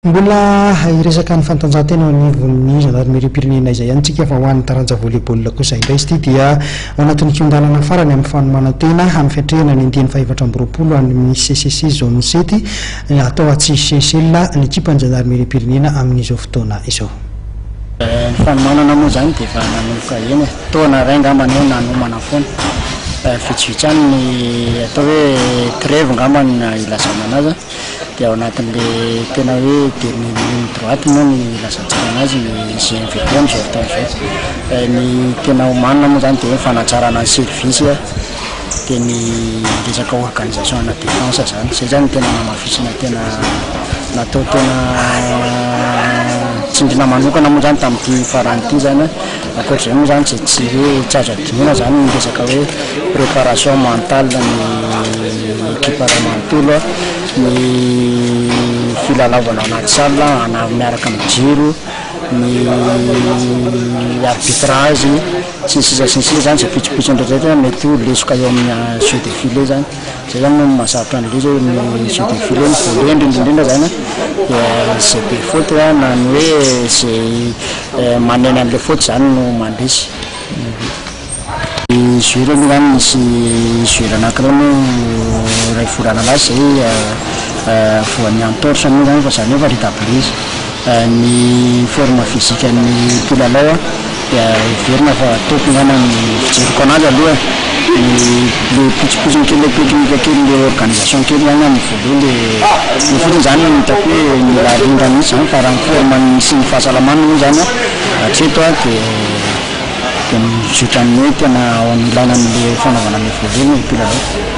Mbola iresaka ny fantanjahantena ao anivon'ny gendarmerie-pirenena izay ihany tsika fa ho an'ny taranja volley ball kosa indray ity dia ao anatin'ny kihon-dalana farany amin'ny fanomanana amin'ny fiatrehana ny andiany 420 amin'ny CCC Zone 7 hatao atsy Seychelles ny ekipan'ny gendarmerie-pirenena amin'izao fotoana izao. Fanomanana moa zany dia efa nanomboka eny taona ray angambany eo nanomana foana vitsivitsany ny atao hoe trêve angambany ilazana anazy dia ao anatin'le tena hoe dernier droite moa ny ilazantsika anazy ny GNVB amin'izao fotoana izao. Ny tena omanina moa zany dia fanatsarana ny service dia ny resaka organisation ana défense zany zay zany tena namafisina tena natao tena tsindrina manokana moa zany tamin'ity farany ity zany ankoatr'izay moa zany tsy hoe tsy azo adinoina zany ny resaka hoe préparation mentale ny équipe manontolo ny filalaovana anaty salle miaraka amin'ny jiro ny arbitrage sy sisa zany zay pitsopitso ndraiky mety ho lesoka eo amin'ny jeu de filet zany zay zany no mahasarotra an'le zao ny jeu de filet ny volley indrindrindrindra zany zay be faute na ny hoe zay manena an'le faute zany no mandresy. Joueur moa zany misy joueur anankiray no ray forana anazy zay voan'ny entorse moa zany fa zany hoe fa rétablir ny forme physique ny mpilalao dia iverina fa tokony zany ny fijeroko anazy aloha le pitsopitsony kely le technique kely le organisation kely zany amin'ny volley le fotony zany hitako hoe mila rindra mihitsy zany fa raha ny forme sy ny fahasalamana moa zany hatreto dia mizotra amin'ny hoe tena ao anilanan'le fanaovana an'le volley ny mpilalao.